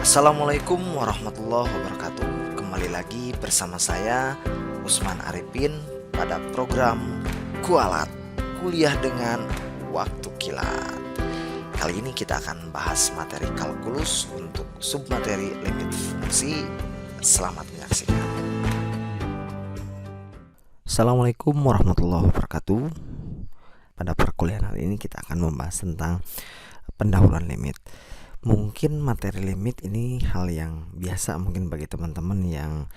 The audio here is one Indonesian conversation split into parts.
Assalamualaikum warahmatullahi wabarakatuh. Kembali lagi bersama saya Usman Arifin pada program Kualat Kuliah dengan Waktu Kilat. Kali ini kita akan bahas materi kalkulus untuk submateri limit fungsi. Selamat menyaksikan. Assalamualaikum warahmatullahi wabarakatuh. Pada perkuliahan hari ini kita akan membahas tentang pendahuluan limit. Mungkin materi limit ini hal yang biasa mungkin bagi teman-teman yang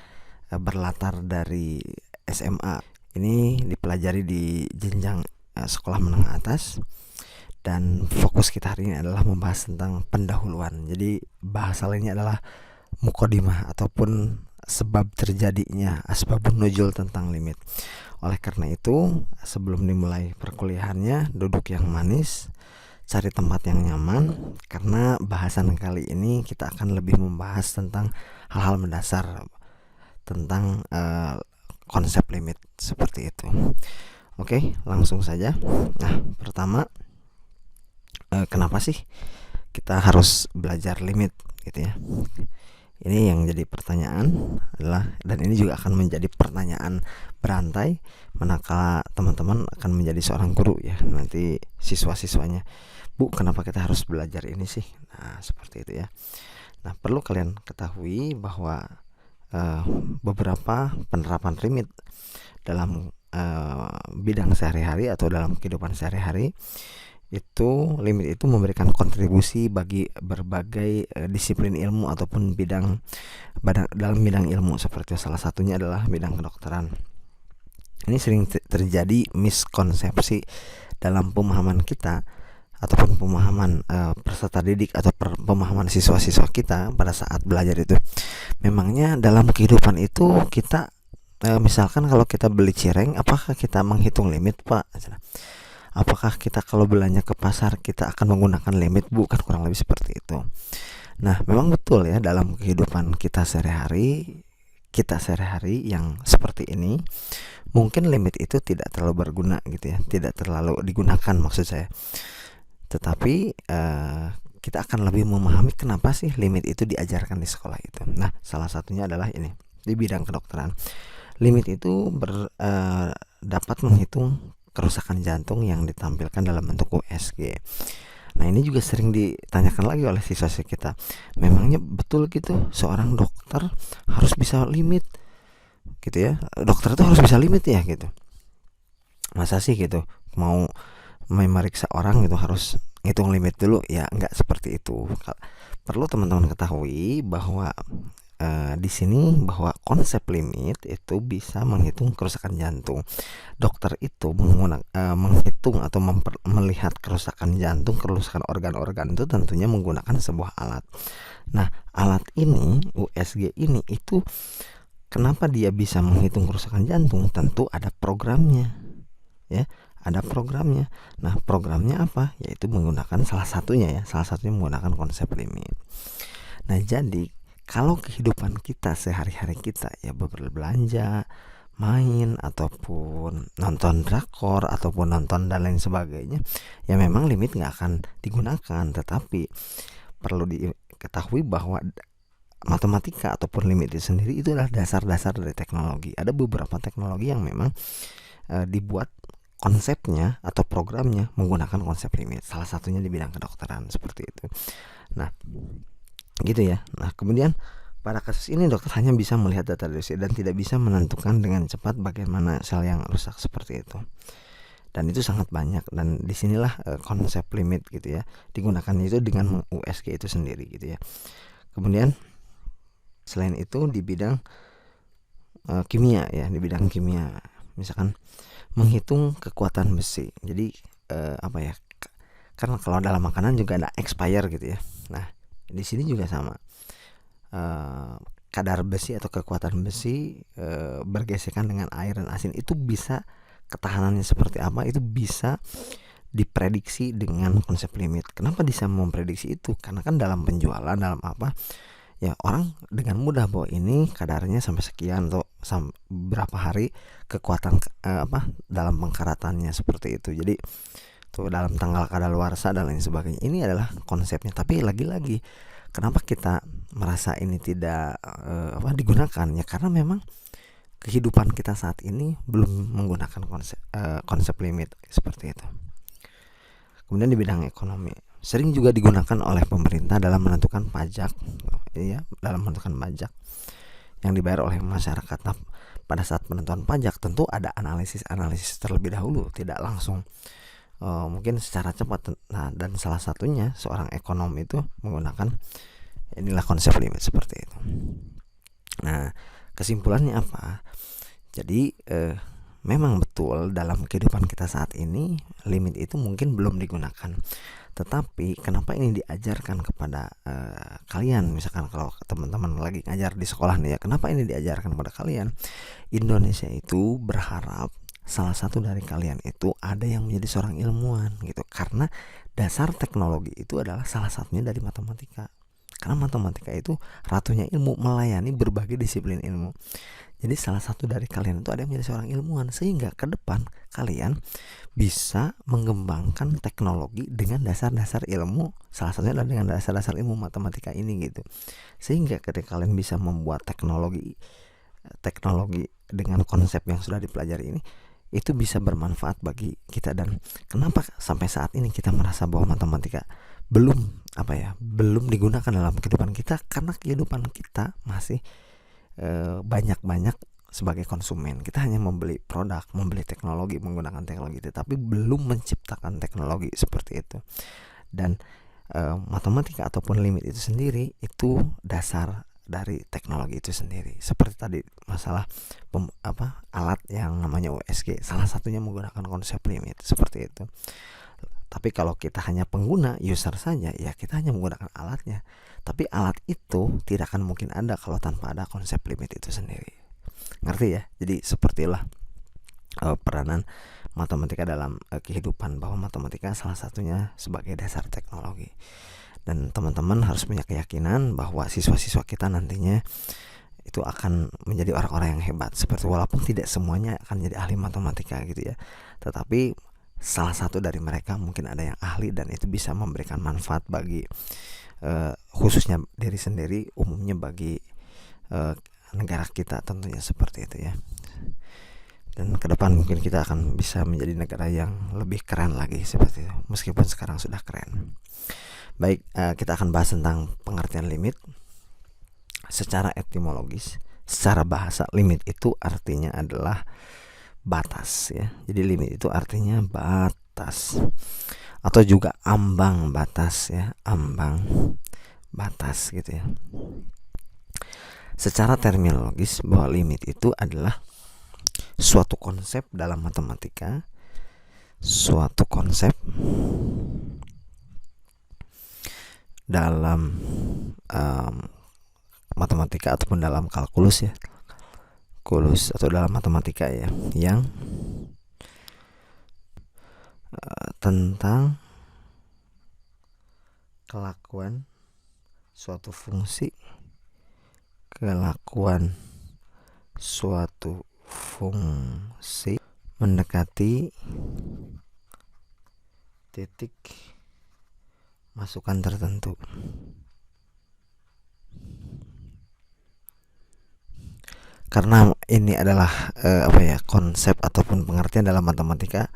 berlatar dari SMA. Ini dipelajari di jenjang sekolah menengah atas, dan fokus kita hari ini adalah membahas tentang pendahuluan. Jadi bahasa lainnya adalah mukodimah ataupun sebab terjadinya, asbabun nuzul tentang limit. Oleh karena itu, sebelum dimulai perkuliahannya, duduk yang manis, cari tempat yang nyaman, karena bahasan kali ini kita akan lebih membahas tentang hal-hal mendasar tentang konsep limit seperti itu. Oke, langsung saja. Nah, pertama, kenapa sih kita harus belajar limit gitu ya? Ini yang jadi pertanyaan adalah, dan ini juga akan menjadi pertanyaan berantai manakala teman-teman akan menjadi seorang guru ya, nanti siswa-siswanya, Bu, kenapa kita harus belajar ini sih? Nah, seperti itu ya. Nah, perlu kalian ketahui bahwa beberapa penerapan limit dalam bidang sehari-hari atau dalam kehidupan sehari-hari, itu limit itu memberikan kontribusi bagi berbagai disiplin ilmu ataupun dalam bidang ilmu, seperti salah satunya adalah bidang kedokteran. Ini sering terjadi miskonsepsi dalam pemahaman kita ataupun pemahaman peserta didik atau pemahaman siswa-siswa kita pada saat belajar itu. Memangnya dalam kehidupan itu kita misalkan kalau kita beli cireng, apakah kita menghitung limit, Pak? Apakah kita kalau belanja ke pasar kita akan menggunakan limit, Bu? Kan kurang lebih seperti itu. Nah, memang betul ya, dalam kehidupan kita sehari-hari yang seperti ini, mungkin limit itu tidak terlalu berguna gitu ya, tidak terlalu digunakan maksud saya. Tetapi kita akan lebih memahami kenapa sih limit itu diajarkan di sekolah itu. Nah, salah satunya adalah ini, di bidang kedokteran. Limit itu dapat menghitung kerusakan jantung yang ditampilkan dalam bentuk USG. Nah, ini juga sering ditanyakan lagi oleh siswa-siswa kita. Memangnya betul gitu seorang dokter harus bisa limit gitu ya? Dokter itu harus bisa limit ya gitu. Masa sih gitu? Mau memeriksa orang gitu harus ngitung limit dulu? Ya, enggak seperti itu. Perlu teman-teman ketahui bahwa di sini bahwa konsep limit itu bisa menghitung kerusakan jantung. Dokter itu menghitung atau melihat kerusakan jantung, kerusakan organ-organ itu tentunya menggunakan sebuah alat. Nah, alat ini, USG ini, itu kenapa dia bisa menghitung kerusakan jantung? Tentu ada programnya, ya, ada programnya. Nah, programnya apa? Yaitu menggunakan salah satunya menggunakan konsep limit. Nah, jadi kalau kehidupan kita sehari-hari kita ya, berbelanja, main, ataupun nonton drakor, ataupun nonton dan lain sebagainya, ya memang limit gak akan digunakan. Tetapi perlu diketahui bahwa matematika ataupun limit itu sendiri itu adalah dasar-dasar dari teknologi. Ada beberapa teknologi yang memang dibuat konsepnya atau programnya menggunakan konsep limit. Salah satunya di bidang kedokteran seperti itu. Nah, gitu ya. Nah, kemudian pada kasus ini dokter hanya bisa melihat data dari USG dan tidak bisa menentukan dengan cepat bagaimana sel yang rusak seperti itu. Dan itu sangat banyak, dan disinilah konsep limit gitu ya digunakan itu dengan USG itu sendiri gitu ya. Kemudian selain itu di bidang kimia ya, di bidang kimia misalkan menghitung kekuatan besi. Jadi apa ya? Karena kalau dalam makanan juga ada expire gitu ya. Nah, di sini juga sama, kadar besi atau kekuatan besi bergesekan dengan air dan asin itu bisa, ketahanannya seperti apa itu bisa diprediksi dengan konsep limit. Kenapa bisa memprediksi itu? Karena kan dalam penjualan, dalam apa ya, orang dengan mudah bahwa ini kadarnya sampai sekian atau berapa hari kekuatan dalam pengkaratannya seperti itu. Jadi tuh dalam tanggal kadaluarsa dan lain sebagainya. Ini adalah konsepnya. Tapi lagi-lagi Kenapa kita merasa ini tidak digunakan? Ya karena memang kehidupan kita saat ini belum menggunakan konsep limit seperti itu. Kemudian di bidang ekonomi, sering juga digunakan oleh pemerintah dalam menentukan pajak, dalam menentukan pajak yang dibayar oleh masyarakat. Nah, pada saat penentuan pajak tentu ada analisis terlebih dahulu, tidak langsung mungkin secara cepat. Nah, dan salah satunya seorang ekonom itu menggunakan inilah konsep limit seperti itu. Nah, kesimpulannya apa? Jadi memang betul dalam kehidupan kita saat ini limit itu mungkin belum digunakan. Tetapi kenapa ini diajarkan kepada kalian? Misalkan kalau teman-teman lagi ngajar di sekolah nih ya, kenapa ini diajarkan kepada kalian? Indonesia itu berharap salah satu dari kalian itu ada yang menjadi seorang ilmuwan gitu. Karena dasar teknologi itu adalah salah satunya dari matematika. Karena matematika itu ratunya ilmu, melayani berbagai disiplin ilmu. Jadi salah satu dari kalian itu ada yang menjadi seorang ilmuwan, sehingga ke depan kalian bisa mengembangkan teknologi dengan dasar-dasar ilmu, salah satunya adalah dengan dasar-dasar ilmu matematika ini gitu. Sehingga ketika kalian bisa membuat teknologi dengan konsep yang sudah dipelajari ini, itu bisa bermanfaat bagi kita. Dan kenapa sampai saat ini kita merasa bahwa matematika belum digunakan dalam kehidupan kita? Karena kehidupan kita masih banyak sebagai konsumen. Kita hanya membeli produk, membeli teknologi, menggunakan teknologi, tetapi belum menciptakan teknologi seperti itu. Dan matematika ataupun limit itu sendiri itu dasar dari teknologi itu sendiri. Seperti tadi masalah alat yang namanya USG, salah satunya menggunakan konsep limit seperti itu. Tapi kalau kita hanya pengguna, user saja, ya kita hanya menggunakan alatnya. Tapi alat itu tidak akan mungkin ada kalau tanpa ada konsep limit itu sendiri. Ngerti ya? Jadi sepertilah peranan matematika dalam kehidupan, bahwa matematika salah satunya sebagai dasar teknologi. Dan teman-teman harus punya keyakinan bahwa siswa-siswa kita nantinya itu akan menjadi orang-orang yang hebat. Seperti walaupun tidak semuanya akan jadi ahli matematika gitu ya, tetapi salah satu dari mereka mungkin ada yang ahli, dan itu bisa memberikan manfaat bagi khususnya diri sendiri, umumnya bagi negara kita tentunya seperti itu ya. Dan ke depan mungkin kita akan bisa menjadi negara yang lebih keren lagi seperti itu, meskipun sekarang sudah keren. Baik, kita akan bahas tentang pengertian limit secara etimologis. Secara bahasa, limit itu artinya adalah batas ya. Jadi limit itu artinya batas, atau juga ambang batas ya, ambang batas gitu ya. Secara terminologis, bahwa limit itu adalah suatu konsep dalam matematika, suatu konsep dalam matematika ataupun dalam kalkulus ya, atau dalam matematika ya, yang tentang kelakuan suatu fungsi, mendekati titik masukan tertentu. Karena ini adalah konsep ataupun pengertian dalam matematika,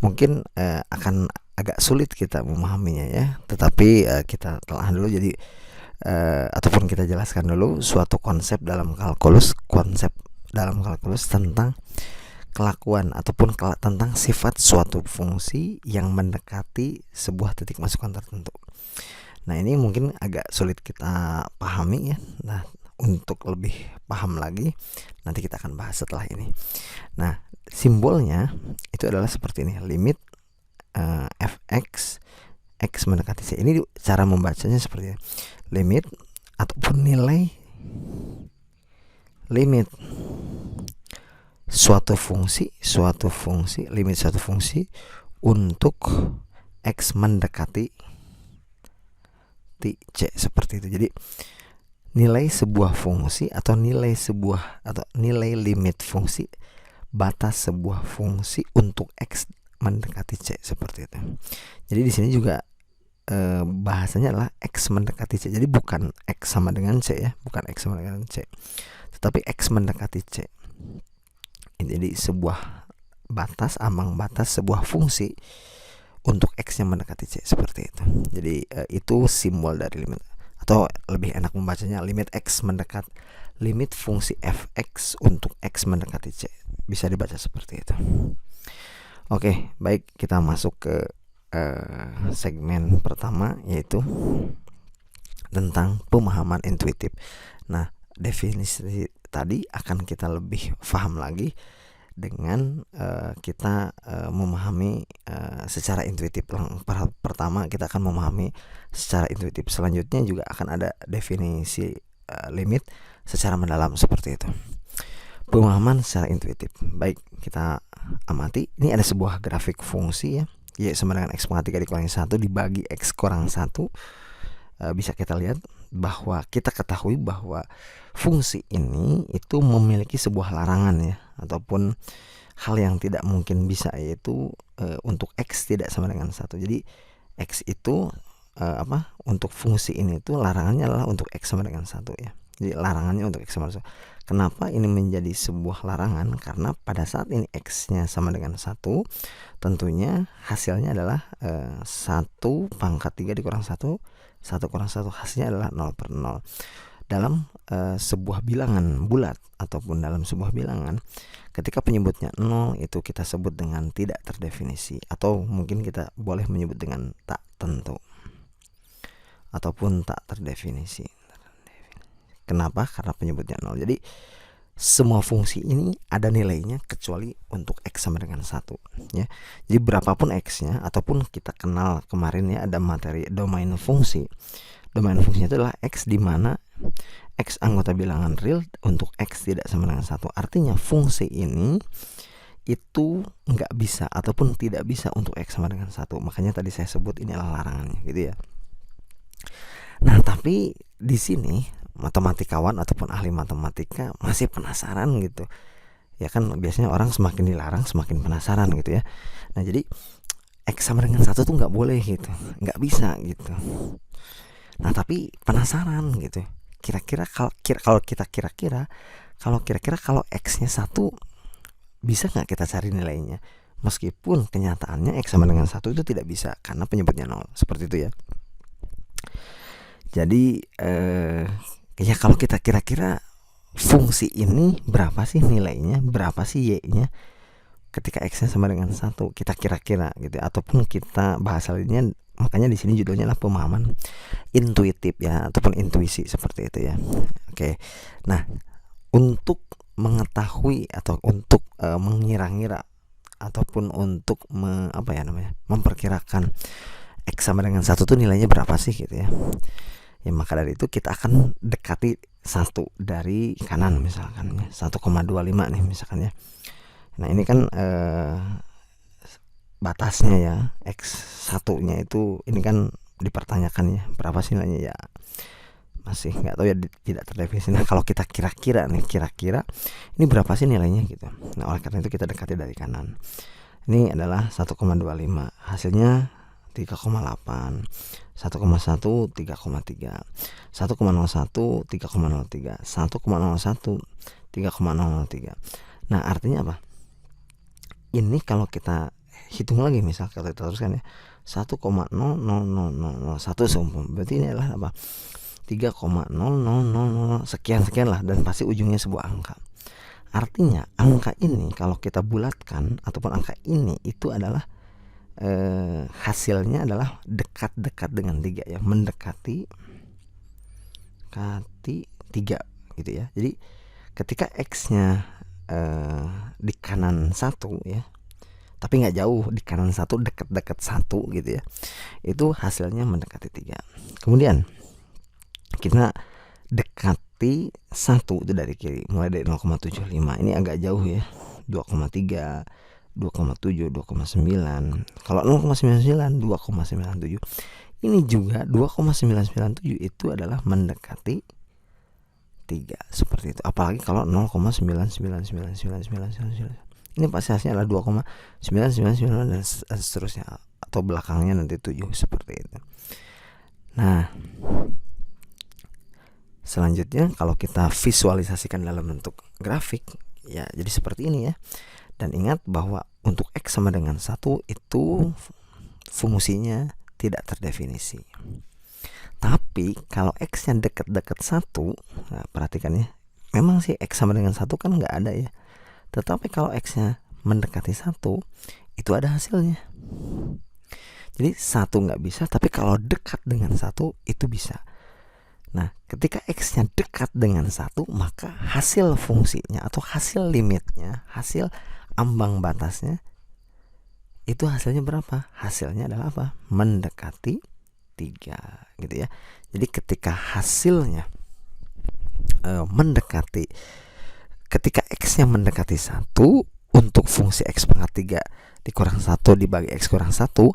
mungkin akan agak sulit kita memahaminya ya. Tetapi kita telah dulu, jadi ataupun kita jelaskan dulu suatu konsep dalam kalkulus, tentang kelakuan ataupun tentang sifat suatu fungsi yang mendekati sebuah titik masukan tertentu. Nah, ini mungkin agak sulit kita pahami ya. Nah, untuk lebih paham lagi nanti kita akan bahas setelah ini. Nah, simbolnya itu adalah seperti ini, limit fx, x mendekati c. Ini cara membacanya seperti ini. Limit ataupun nilai limit suatu fungsi, limit suatu fungsi untuk x mendekati c, seperti itu. Jadi nilai sebuah fungsi atau nilai limit fungsi, batas sebuah fungsi untuk x mendekati c, seperti itu. Jadi di sini juga bahasanya adalah X mendekati C. Jadi bukan X sama dengan C ya, bukan X sama dengan C, tetapi X mendekati C. Jadi sebuah batas, ambang batas sebuah fungsi untuk X-nya mendekati C, seperti itu. Jadi itu simbol dari limit, atau lebih enak membacanya limit X mendekat, limit fungsi fx untuk X mendekati C. Bisa dibaca seperti itu. Oke, baik, kita masuk ke segmen pertama, yaitu tentang pemahaman intuitif. Nah, definisi tadi akan kita lebih paham lagi dengan kita memahami secara intuitif. Pertama kita akan memahami secara intuitif. Selanjutnya juga akan ada definisi limit secara mendalam, seperti itu. Pemahaman secara intuitif. Baik, kita amati. Ini ada sebuah grafik fungsi ya, Y sama dengan X pangkat 3 dikurangi 1 dibagi X kurang 1. Bisa kita lihat bahwa kita ketahui bahwa fungsi ini itu memiliki sebuah larangan ya, ataupun hal yang tidak mungkin bisa, yaitu untuk X tidak sama dengan 1. Jadi X itu untuk fungsi ini itu larangannya adalah untuk X sama dengan 1 ya. Jadi larangannya untuk X sama dengan 1. Kenapa ini menjadi sebuah larangan? Karena pada saat ini X-nya sama dengan 1, tentunya hasilnya adalah 1 pangkat 3 dikurang 1 kurang 1, hasilnya adalah 0/0. Dalam sebuah bilangan bulat ataupun dalam sebuah bilangan, ketika penyebutnya 0 itu kita sebut dengan tidak terdefinisi, atau mungkin kita boleh menyebut dengan tak tentu ataupun tak terdefinisi. Kenapa? Karena penyebutnya 0. Jadi semua fungsi ini ada nilainya kecuali untuk X sama dengan 1 ya. Jadi berapapun X-nya, ataupun kita kenal kemarin ya, ada materi domain fungsi. Domain fungsinya itu adalah X di mana X anggota bilangan real untuk X tidak sama dengan 1. Artinya fungsi ini itu nggak bisa ataupun tidak bisa untuk X sama dengan 1. Makanya tadi saya sebut ini adalah larangannya, gitu ya. Nah, tapi di sini matematikawan ataupun ahli matematika masih penasaran gitu ya, kan biasanya orang semakin dilarang semakin penasaran gitu ya. Nah, jadi X sama dengan 1 tuh nggak boleh gitu, nggak bisa gitu. Nah, tapi penasaran gitu, kira-kira kalau X-nya 1 bisa nggak kita cari nilainya, meskipun kenyataannya X sama dengan 1 itu tidak bisa karena penyebutnya 0, seperti itu ya. Jadi ya kalau kita kira-kira fungsi ini berapa sih nilainya, berapa sih Y-nya ketika X-nya sama dengan 1, kita kira-kira gitu, ataupun kita bahasa lainnya, makanya di sini judulnya adalah pemahaman intuitif ya, ataupun intuisi, seperti itu ya. Oke. Nah, untuk mengetahui atau untuk mengira-ngira ataupun untuk memperkirakan X sama dengan 1 tuh nilainya berapa sih gitu ya. Ya, maka dari itu kita akan dekati 1 dari kanan misalkan ya, 1,25 nih misalkan ya. Nah, ini kan batasnya ya, X1 nya itu ini kan dipertanyakan ya, berapa sih nilainya ya, masih nggak tahu ya, tidak terdefinisi. Nah, kalau kita kira-kira ini berapa sih nilainya gitu. Nah, oleh karena itu kita dekati dari kanan. Ini adalah 1,25, hasilnya 3,8, 1,1 3,3, 1,01 3,03, 1,01 3,03. Nah, artinya apa? Ini kalau kita hitung lagi, misal kalau kita teruskan ya, 1,00001 seumpama, berarti ini adalah apa? 3,0000 sekian lah, dan pasti ujungnya sebuah angka. Artinya angka ini kalau kita bulatkan, ataupun angka ini itu adalah hasilnya adalah dekat-dekat dengan 3 ya, mendekati 3 gitu ya. Jadi ketika X-nya di kanan 1 ya, tapi nggak jauh, di kanan 1 dekat-dekat 1 gitu ya, itu hasilnya mendekati 3. Kemudian kita dekati 1 itu dari kiri, mulai dari 0,75, ini agak jauh ya, 2,3, 2,7, 2,9. Kalau 0,99, 2,97. Ini juga 2,997 itu adalah mendekati 3, seperti itu. Apalagi kalau 0,99999, ini pasti hasilnya adalah 2,999 dan seterusnya, atau belakangnya nanti 7 seperti itu. Nah, selanjutnya kalau kita visualisasikan dalam bentuk grafik ya jadi seperti ini ya. Dan ingat bahwa untuk X sama dengan 1 itu fungsinya tidak terdefinisi. Tapi kalau X-nya dekat-dekat 1, nah perhatikan ya, memang sih X sama dengan 1 kan nggak ada ya. Tetapi kalau X-nya mendekati 1, itu ada hasilnya. Jadi 1 nggak bisa, tapi kalau dekat dengan 1 itu bisa. Nah, ketika X-nya dekat dengan 1, maka hasil fungsinya atau hasil limitnya, hasil ambang batasnya, itu hasilnya berapa? Hasilnya adalah apa? Mendekati 3 gitu ya. Jadi ketika hasilnya mendekati, ketika X-nya mendekati 1, untuk fungsi X pangkat 3 dikurang 1 dibagi X kurang 1,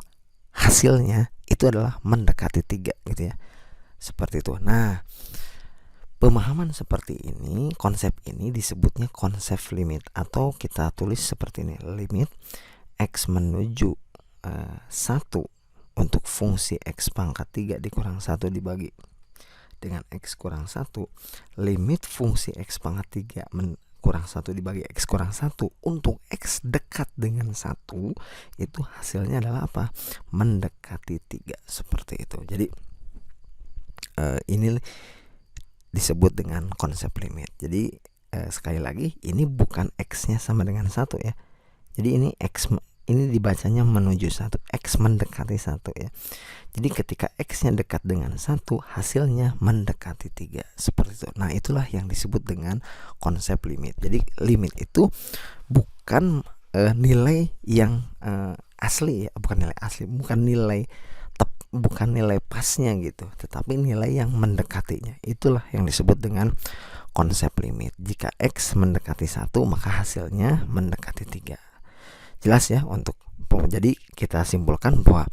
hasilnya itu adalah mendekati 3 gitu ya. Seperti itu. Nah, pemahaman seperti ini, konsep ini disebutnya konsep limit, atau kita tulis seperti ini, limit X menuju 1 untuk fungsi X pangkat 3 dikurang 1 dibagi dengan X kurang 1, limit fungsi X pangkat 3 kurang 1 dibagi X kurang 1 untuk X dekat dengan 1, itu hasilnya adalah apa? Mendekati 3, seperti itu. Jadi ini disebut dengan konsep limit. Jadi sekali lagi, ini bukan X-nya sama dengan 1 ya. Jadi ini X, ini dibacanya menuju 1, X mendekati 1 ya. Jadi ketika X-nya dekat dengan 1, hasilnya mendekati 3, seperti itu. Nah, itulah yang disebut dengan konsep limit. Jadi limit itu bukan nilai yang asli ya, bukan nilai asli, bukan nilai pasnya gitu, tetapi nilai yang mendekatinya. Itulah yang disebut dengan konsep limit. Jika X mendekati 1, maka hasilnya mendekati 3. Jelas ya untuk. Jadi kita simpulkan bahwa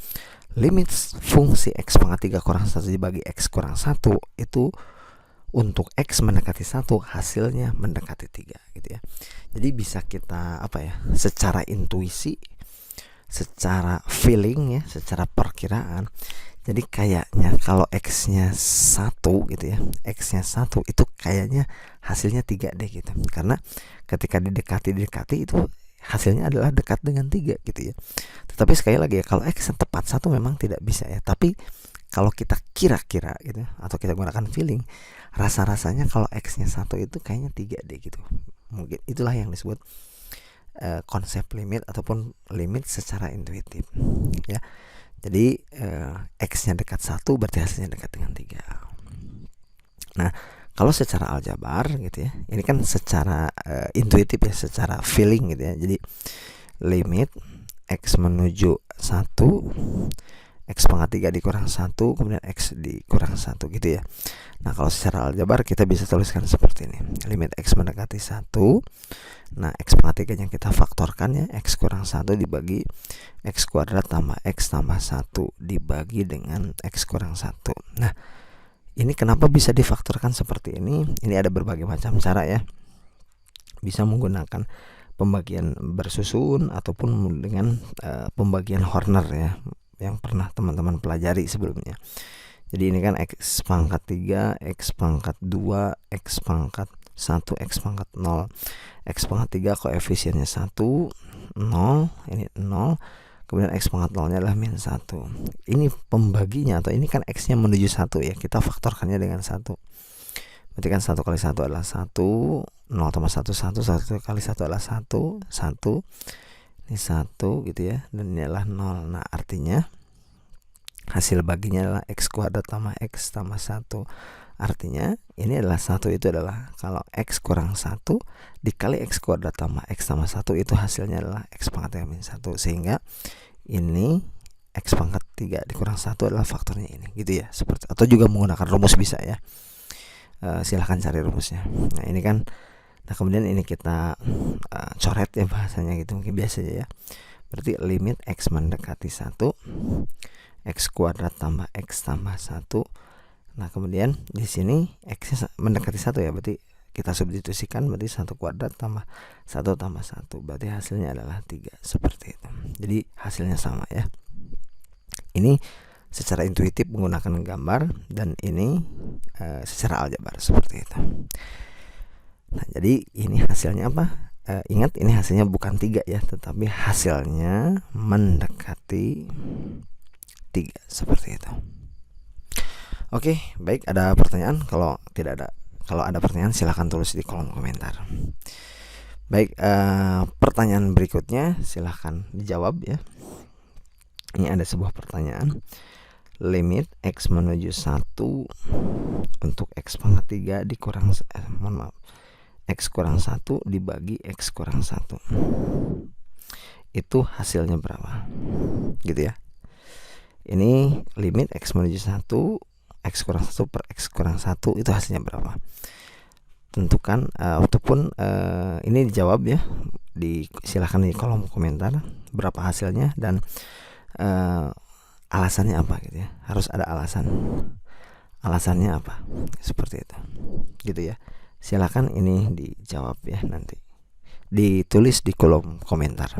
limit fungsi X pangkat 3 kurang 1 dibagi X kurang 1 itu untuk X mendekati 1, hasilnya mendekati 3 gitu ya. Jadi bisa kita secara intuisi, secara feeling ya, secara perkiraan. Jadi kayaknya kalau X-nya 1 gitu ya, X-nya 1 itu kayaknya hasilnya 3 deh gitu. Karena ketika didekati itu hasilnya adalah dekat dengan 3 gitu ya. Tetapi sekali lagi ya, kalau X tepat 1 memang tidak bisa ya. Tapi kalau kita kira-kira gitu atau kita gunakan feeling, rasa-rasanya kalau X-nya 1 itu kayaknya 3 deh gitu. Mungkin itulah yang disebut konsep limit ataupun limit secara intuitif ya. Jadi X-nya dekat 1 berarti hasilnya dekat dengan 3. Nah, kalau secara aljabar gitu ya, ini kan secara intuitif ya, secara feeling gitu ya. Jadi limit X menuju 1, X pangkat 3 dikurang 1, kemudian X dikurang 1 gitu ya. Nah, kalau secara aljabar kita bisa tuliskan seperti ini. Limit X mendekati 1. Nah, X pangkat 3 yang kita faktorkan ya, X kurang 1 dibagi X kuadrat tambah X tambah 1 dibagi dengan X kurang 1. Nah, ini kenapa bisa difaktorkan seperti ini? Ini ada berbagai macam cara ya. Bisa menggunakan pembagian bersusun ataupun dengan pembagian Horner ya, yang pernah teman-teman pelajari sebelumnya. Jadi ini kan X pangkat 3, X pangkat 2, X pangkat 1, X pangkat 0. X pangkat 3 koefisiennya 1, 0, ini 0. Kemudian X pangkat 0-nya adalah min 1. Ini pembaginya, atau ini kan X-nya menuju 1 ya, kita faktorkannya dengan 1. Berarti kan 1 kali 1 adalah 1, 0 tambah 1, 1, 1 kali 1 adalah 1, 1. Ini 1 gitu ya, dan ini adalah 0. Nah, artinya hasil baginya adalah X kuadrat tambah X tambah 1. Artinya ini adalah 1 itu adalah kalau X kurang 1 dikali X kuadrat tambah X tambah 1, itu hasilnya adalah X pangkat 3 min 1. Sehingga ini X pangkat 3 dikurang 1 adalah faktornya ini gitu ya. Seperti, atau juga menggunakan rumus bisa ya. Silahkan cari rumusnya. Nah, ini kan, nah kemudian ini kita coret ya bahasanya gitu, mungkin biasa aja ya. Berarti limit X mendekati 1, X kuadrat tambah X tambah 1. Nah, kemudian di sini X-nya mendekati 1 ya, berarti kita substitusikan, berarti 1 kuadrat tambah 1 tambah 1, berarti hasilnya adalah 3, seperti itu. Jadi hasilnya sama ya. Ini secara intuitif menggunakan gambar, dan ini secara aljabar, seperti itu. Nah, jadi ini hasilnya apa? Ingat, ini hasilnya bukan 3 ya, tetapi hasilnya mendekati 3, seperti itu. Oke, baik, ada pertanyaan? Kalau ada pertanyaan silahkan tulis di kolom komentar. Baik, pertanyaan berikutnya silahkan dijawab ya. Ini ada sebuah pertanyaan. Limit x menuju 1 untuk x pangkat 3 dikurang x kurang 1 dibagi x kurang 1. Itu hasilnya berapa? Gitu ya. Ini limit x menuju 1, x kurang 1 per x kurang 1, itu hasilnya berapa? Tentukan, ataupun ini dijawab ya, silahkan di kolom komentar berapa hasilnya, dan alasannya apa gitu ya. Harus ada alasannya apa, seperti itu gitu ya. Silahkan ini dijawab ya, nanti ditulis di kolom komentar.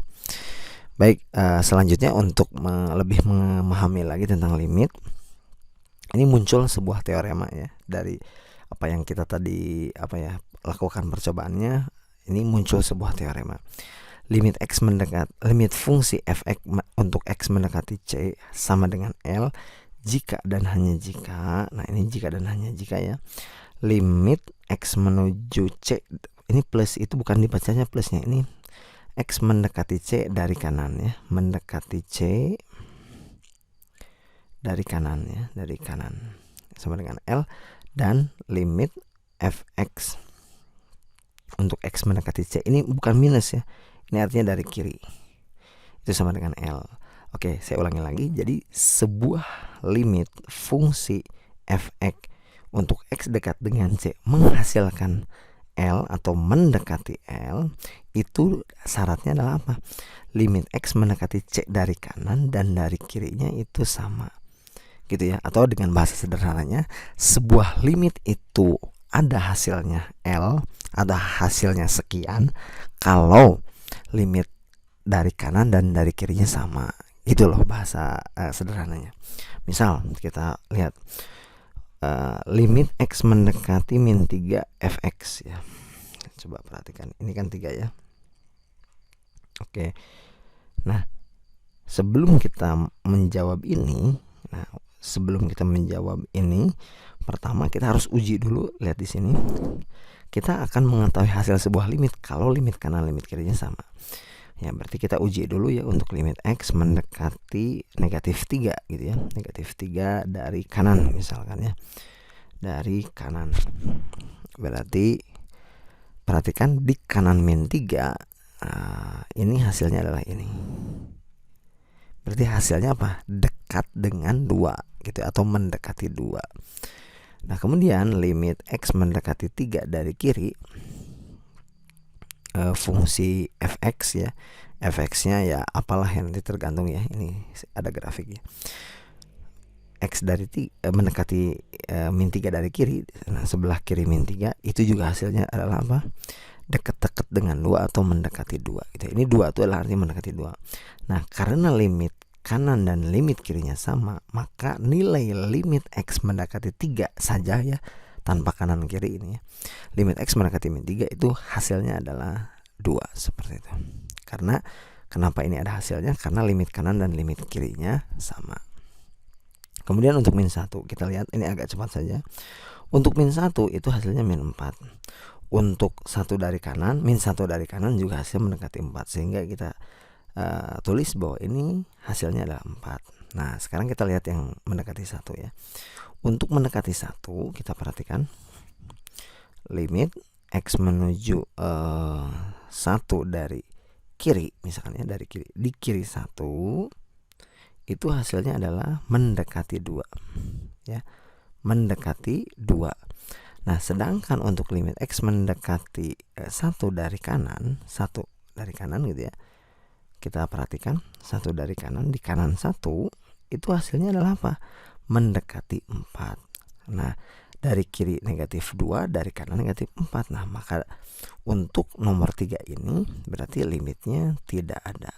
Baik, selanjutnya untuk lebih memahami lagi tentang limit, ini muncul sebuah teorema ya dari apa yang kita tadi lakukan percobaannya. Ini muncul sebuah teorema. Limit fungsi f(x) untuk x mendekati c sama dengan L jika dan hanya jika, nah ini jika dan hanya jika ya, limit x menuju c, ini plus, itu bukan dibacanya plusnya, ini x mendekati c dari kanan ya, mendekati c dari kanan ya, dari kanan sama dengan L, dan limit fx untuk x mendekati c, ini bukan minus ya, ini artinya dari kiri, itu sama dengan L. Oke, saya ulangi lagi. Jadi sebuah limit fungsi fx untuk x dekat dengan c menghasilkan L atau mendekati L, itu syaratnya adalah apa? Limit x mendekati c dari kanan dan dari kirinya itu sama, gitu ya. Atau dengan bahasa sederhananya, sebuah limit itu ada hasilnya L, ada hasilnya sekian kalau limit dari kanan dan dari kirinya sama, gitu loh bahasa sederhananya. Misal kita lihat limit x mendekati min 3 fx ya. Coba perhatikan, ini kan 3 ya. Oke. Nah, sebelum kita menjawab ini, pertama kita harus uji dulu. Lihat di sini. Kita akan mengetahui hasil sebuah limit kalau limit kanan limit kirinya sama. Ya, berarti kita uji dulu ya untuk limit x mendekati negatif 3 gitu ya. Negatif 3 dari kanan misalkan ya. Dari kanan. Berarti perhatikan di kanan min 3, ini hasilnya adalah ini. Berarti hasilnya apa? Dekat dengan 2 gitu, atau mendekati 2. Nah, kemudian limit x mendekati 3 dari kiri, fungsi fx ya, fx-nya ya apalah yang nanti tergantung ya, ini ada grafiknya. X dari mendekati min 3 dari kiri, nah sebelah kiri min 3 itu juga hasilnya adalah apa? Dekat-dekat dengan 2 atau mendekati 2 gitu. Ini 2 itu adalah artinya mendekati 2. Nah, karena limit kanan dan limit kirinya sama, maka nilai limit x mendekati 3 saja ya, tanpa kanan kiri ini ya. Limit x mendekati min 3 itu hasilnya adalah 2, seperti itu. Karena kenapa ini ada hasilnya? Karena limit kanan dan limit kirinya sama. Kemudian untuk min 1 kita lihat, ini agak cepat saja. Untuk min 1 itu hasilnya min 4. Untuk 1 dari kanan, min 1 dari kanan juga hasil mendekati 4, sehingga kita tulis bahwa ini hasilnya adalah 4. Nah, sekarang kita lihat yang mendekati 1 ya. Untuk mendekati 1 kita perhatikan limit x menuju 1 dari kiri, misalkan ya, dari kiri, di kiri 1 itu hasilnya adalah mendekati 2 ya, mendekati 2. Nah, sedangkan untuk limit x mendekati 1 dari kanan, 1 dari kanan gitu ya, kita perhatikan 1 dari kanan, di kanan 1 itu hasilnya adalah apa? Mendekati 4. Nah, dari kiri negatif 2, dari kanan negatif 4. Nah, maka untuk nomor 3 ini berarti limitnya tidak ada.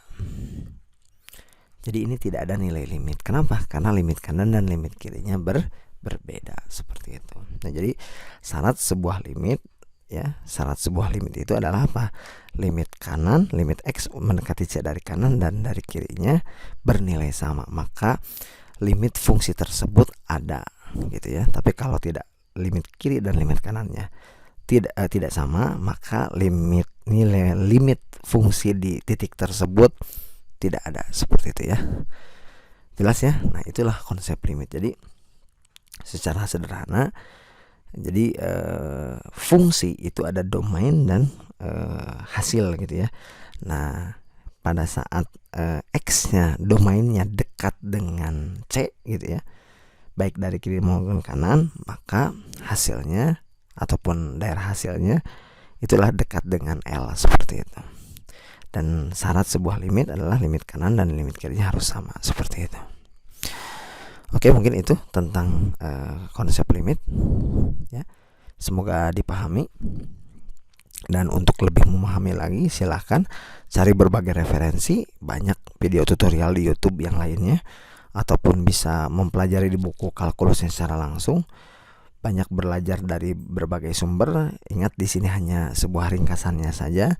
Jadi ini tidak ada nilai limit. Kenapa? Karena limit kanan dan limit kirinya berbeda seperti itu. Nah, jadi syarat sebuah limit itu adalah apa? Limit kanan, limit X mendekati C dari kanan dan dari kirinya bernilai sama. Maka limit fungsi tersebut ada, gitu ya. Tapi kalau tidak, limit kiri dan limit kanannya tidak sama, maka limit fungsi di titik tersebut tidak ada, seperti itu ya. Jelas ya? Nah, itulah konsep limit. Jadi secara sederhana, jadi fungsi itu ada domain dan hasil, gitu ya. Nah, pada saat X-nya domainnya dekat dengan C, gitu ya, baik dari kiri maupun kanan, maka hasilnya ataupun daerah hasilnya itulah dekat dengan L, seperti itu. Dan syarat sebuah limit adalah limit kanan dan limit kirinya harus sama, seperti itu. Oke, mungkin itu tentang konsep limit ya. Semoga dipahami. Dan untuk lebih memahami lagi, silahkan cari berbagai referensi, banyak video tutorial di YouTube yang lainnya, ataupun bisa mempelajari di buku kalkulusnya secara langsung. Banyak belajar dari berbagai sumber. Ingat, di sini hanya sebuah ringkasannya saja.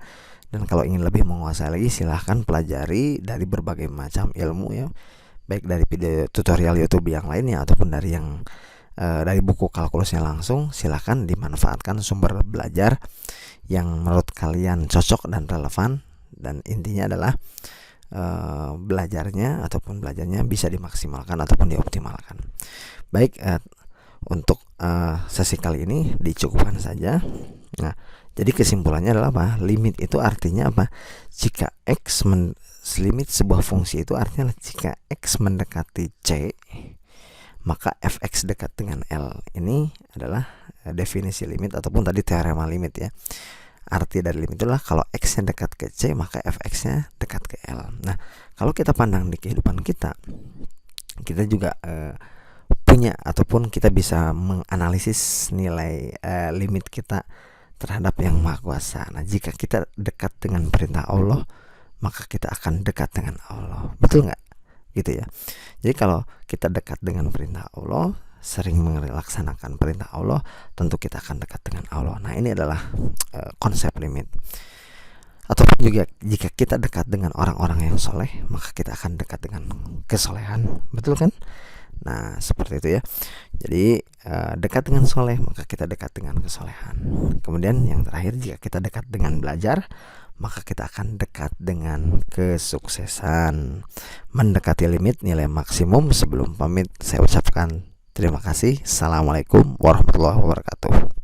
Dan kalau ingin lebih menguasai lagi, silahkan pelajari dari berbagai macam ilmu ya, baik dari video tutorial YouTube yang lainnya ataupun dari dari buku kalkulusnya langsung. Silahkan dimanfaatkan sumber belajar yang menurut kalian cocok dan relevan, dan intinya adalah belajarnya bisa dimaksimalkan ataupun dioptimalkan. Baik, untuk sesi kali ini dicukupkan saja. Nah, jadi kesimpulannya adalah apa? Limit itu artinya apa? Jika limit sebuah fungsi itu artinya jika X mendekati C, maka fx dekat dengan L. Ini adalah definisi limit ataupun tadi teorema limit ya. Arti dari limit itulah kalau X-nya dekat ke C, maka fx-nya dekat ke L. Nah, kalau kita pandang di kehidupan kita juga punya ataupun kita bisa menganalisis nilai limit kita terhadap Yang Maha Kuasa. Nah, jika kita dekat dengan perintah Allah, maka kita akan dekat dengan Allah. Betul nggak? Gitu ya. Jadi kalau kita dekat dengan perintah Allah, sering melaksanakan perintah Allah, tentu kita akan dekat dengan Allah. Nah, ini adalah konsep limit. Ataupun juga jika kita dekat dengan orang-orang yang soleh, maka kita akan dekat dengan kesolehan. Betul kan? Nah, seperti itu ya. Jadi dekat dengan soleh, maka kita dekat dengan kesolehan. Kemudian yang terakhir, jika kita dekat dengan belajar, maka kita akan dekat dengan kesuksesan. Mendekati limit nilai maksimum. Sebelum pamit, saya ucapkan terima kasih. Assalamualaikum warahmatullahi wabarakatuh.